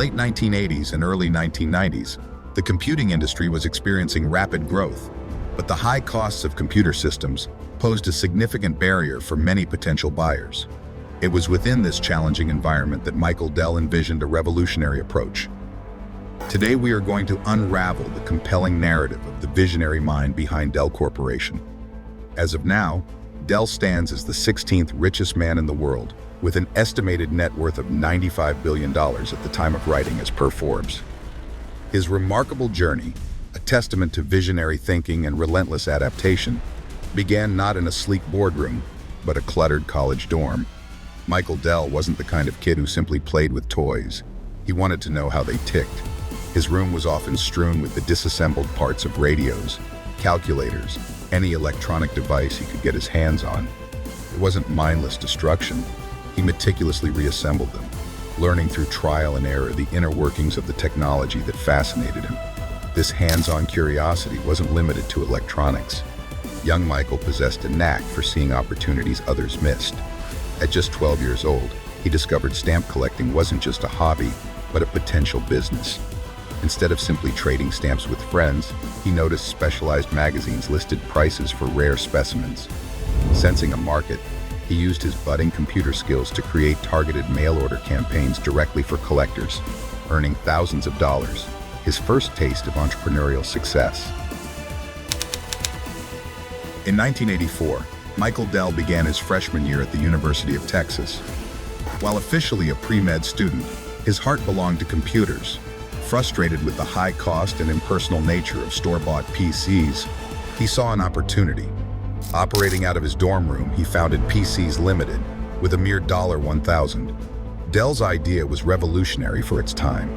late 1980s and early 1990s, the computing industry was experiencing rapid growth, but the high costs of computer systems posed a significant barrier for many potential buyers. It was within this challenging environment that Michael Dell envisioned a revolutionary approach. Today we are going to unravel the compelling narrative of the visionary mind behind Dell Corporation. As of now, Dell stands as the 16th richest man in the world, with an estimated net worth of $95 billion at the time of writing as per Forbes. His remarkable journey, a testament to visionary thinking and relentless adaptation, began not in a sleek boardroom, but a cluttered college dorm. Michael Dell wasn't the kind of kid who simply played with toys. He wanted to know how they ticked. His room was often strewn with the disassembled parts of radios, calculators, any electronic device he could get his hands on. It wasn't mindless destruction. He meticulously reassembled them, learning through trial and error the inner workings of the technology that fascinated him. This hands-on curiosity wasn't limited to electronics. Young Michael possessed a knack for seeing opportunities others missed. At just 12 years old, he discovered stamp collecting wasn't just a hobby, but a potential business. Instead of simply trading stamps with friends, he noticed specialized magazines listed prices for rare specimens. Sensing a market, he used his budding computer skills to create targeted mail-order campaigns directly for collectors, earning thousands of dollars, his first taste of entrepreneurial success. In 1984, Michael Dell began his freshman year at the University of Texas. While officially a pre-med student, his heart belonged to computers. Frustrated with the high cost and impersonal nature of store-bought PCs, he saw an opportunity. Operating out of his dorm room, he founded PCs Limited with a mere $1,000. Dell's idea was revolutionary for its time.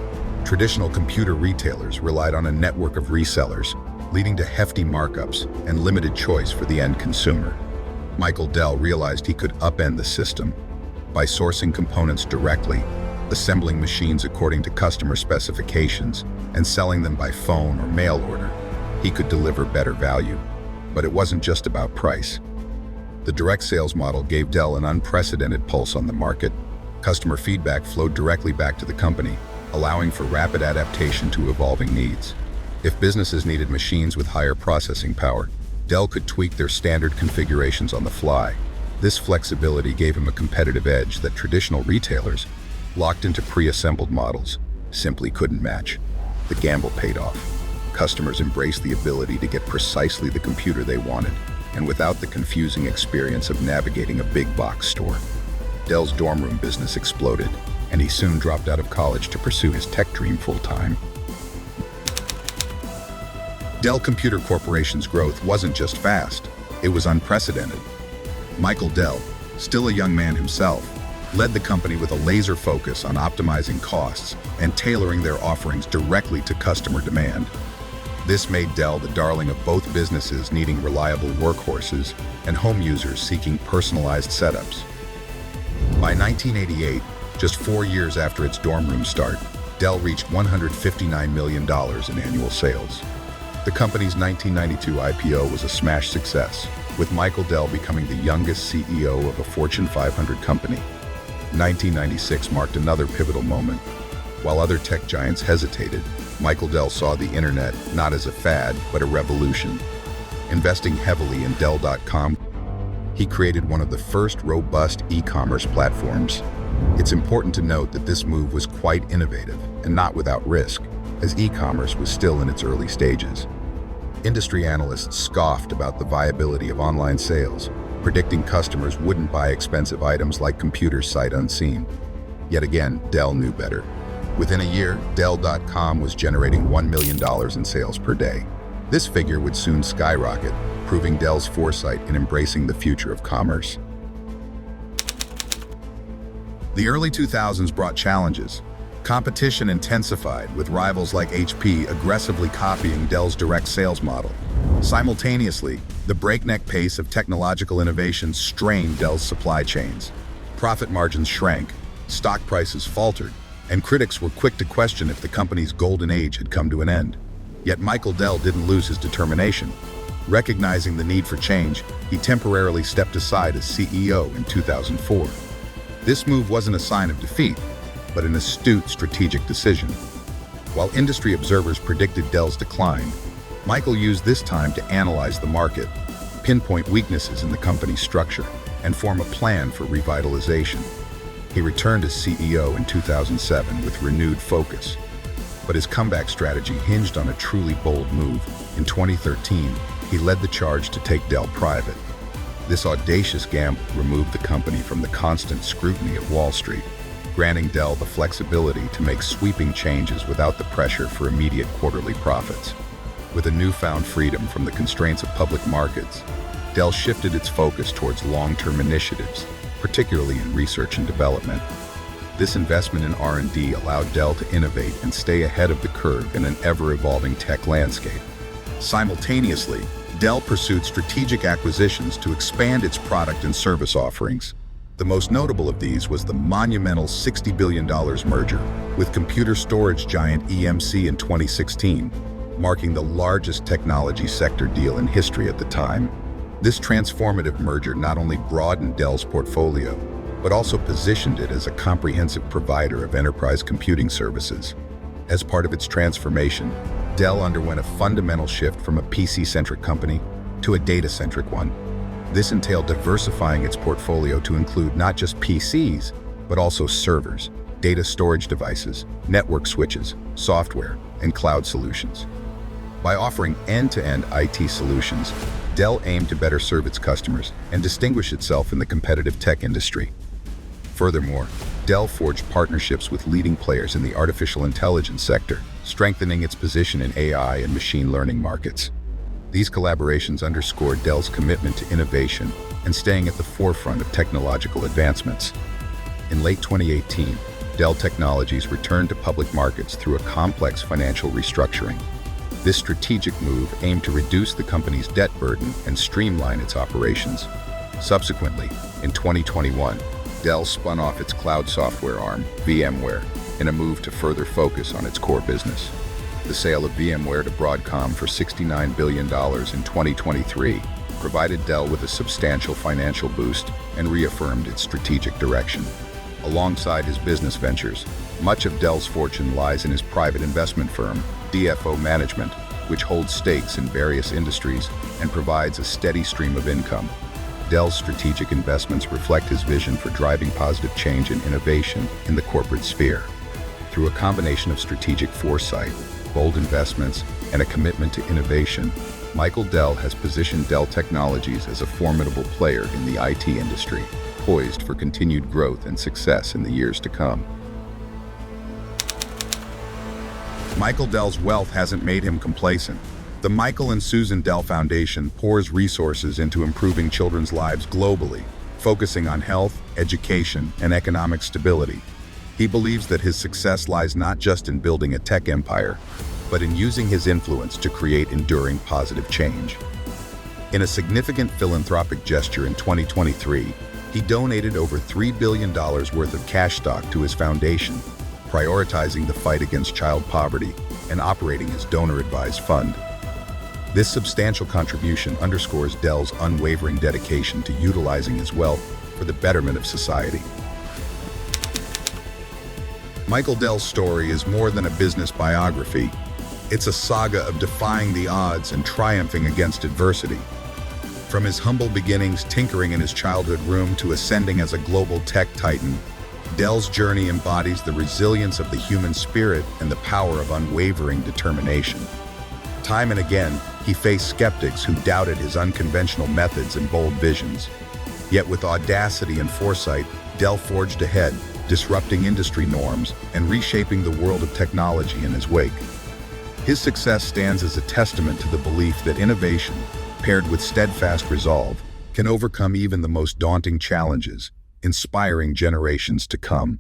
Traditional computer retailers relied on a network of resellers, leading to hefty markups and limited choice for the end consumer. Michael Dell realized he could upend the system. By sourcing components directly, assembling machines according to customer specifications, and selling them by phone or mail order, he could deliver better value. But it wasn't just about price. The direct sales model gave Dell an unprecedented pulse on the market. Customer feedback flowed directly back to the company, allowing for rapid adaptation to evolving needs. If businesses needed machines with higher processing power, Dell could tweak their standard configurations on the fly. This flexibility gave him a competitive edge that traditional retailers, locked into pre-assembled models, simply couldn't match. The gamble paid off. Customers embraced the ability to get precisely the computer they wanted, and without the confusing experience of navigating a big box store. Dell's dorm room business exploded, and he soon dropped out of college to pursue his tech dream full-time. Dell Computer Corporation's growth wasn't just fast, it was unprecedented. Michael Dell, still a young man himself, led the company with a laser focus on optimizing costs and tailoring their offerings directly to customer demand. This made Dell the darling of both businesses needing reliable workhorses and home users seeking personalized setups. By 1988, just 4 years after its dorm room start, Dell reached $159 million in annual sales. The company's 1992 IPO was a smash success, with Michael Dell becoming the youngest CEO of a Fortune 500 company. 1996 marked another pivotal moment. While other tech giants hesitated, Michael Dell saw the internet not as a fad, but a revolution. Investing heavily in Dell.com, he created one of the first robust e-commerce platforms. It's important to note that this move was quite innovative and not without risk, as e-commerce was still in its early stages. Industry analysts scoffed about the viability of online sales, predicting customers wouldn't buy expensive items like computers sight unseen. Yet again, Dell knew better. Within a year, Dell.com was generating $1 million in sales per day. This figure would soon skyrocket, proving Dell's foresight in embracing the future of commerce. The early 2000s brought challenges. Competition intensified, with rivals like HP aggressively copying Dell's direct sales model. Simultaneously, the breakneck pace of technological innovation strained Dell's supply chains. Profit margins shrank, stock prices faltered, and critics were quick to question if the company's golden age had come to an end. Yet Michael Dell didn't lose his determination. Recognizing the need for change, he temporarily stepped aside as CEO in 2004. This move wasn't a sign of defeat. but an astute strategic decision. While industry observers predicted Dell's decline, Michael used this time to analyze the market, pinpoint weaknesses in the company's structure, and form a plan for revitalization. He returned as CEO in 2007 with renewed focus, but his comeback strategy hinged on a truly bold move. In 2013, he led the charge to take Dell private. This audacious gamble removed the company from the constant scrutiny of Wall Street, granting Dell the flexibility to make sweeping changes without the pressure for immediate quarterly profits. With a newfound freedom from the constraints of public markets, Dell shifted its focus towards long-term initiatives, particularly in research and development. This investment in R&D allowed Dell to innovate and stay ahead of the curve in an ever-evolving tech landscape. Simultaneously, Dell pursued strategic acquisitions to expand its product and service offerings. The most notable of these was the monumental $60 billion merger with computer storage giant EMC in 2016, marking the largest technology sector deal in history at the time. This transformative merger not only broadened Dell's portfolio, but also positioned it as a comprehensive provider of enterprise computing services. As part of its transformation, Dell underwent a fundamental shift from a PC-centric company to a data-centric one. This entailed diversifying its portfolio to include not just PCs, but also servers, data storage devices, network switches, software, and cloud solutions. By offering end-to-end IT solutions, Dell aimed to better serve its customers and distinguish itself in the competitive tech industry. Furthermore, Dell forged partnerships with leading players in the artificial intelligence sector, strengthening its position in AI and machine learning markets. These collaborations underscored Dell's commitment to innovation and staying at the forefront of technological advancements. In late 2018, Dell Technologies returned to public markets through a complex financial restructuring. This strategic move aimed to reduce the company's debt burden and streamline its operations. Subsequently, in 2021, Dell spun off its cloud software arm, VMware, in a move to further focus on its core business. The sale of VMware to Broadcom for $69 billion in 2023 provided Dell with a substantial financial boost and reaffirmed its strategic direction. Alongside his business ventures, much of Dell's fortune lies in his private investment firm, DFO Management, which holds stakes in various industries and provides a steady stream of income. Dell's strategic investments reflect his vision for driving positive change and innovation in the corporate sphere. Through a combination of strategic foresight, bold investments, and a commitment to innovation, Michael Dell has positioned Dell Technologies as a formidable player in the IT industry, poised for continued growth and success in the years to come. Michael Dell's wealth hasn't made him complacent. The Michael and Susan Dell Foundation pours resources into improving children's lives globally, focusing on health, education, and economic stability. He believes that his success lies not just in building a tech empire, but in using his influence to create enduring positive change. In a significant philanthropic gesture in 2023, he donated over $3 billion worth of cash stock to his foundation, prioritizing the fight against child poverty and operating his donor-advised fund. This substantial contribution underscores Dell's unwavering dedication to utilizing his wealth for the betterment of society. Michael Dell's story is more than a business biography. It's a saga of defying the odds and triumphing against adversity. From his humble beginnings tinkering in his childhood room to ascending as a global tech titan, Dell's journey embodies the resilience of the human spirit and the power of unwavering determination. Time and again, he faced skeptics who doubted his unconventional methods and bold visions. Yet with audacity and foresight, Dell forged ahead, disrupting industry norms and reshaping the world of technology in his wake. His success stands as a testament to the belief that innovation, paired with steadfast resolve, can overcome even the most daunting challenges, inspiring generations to come.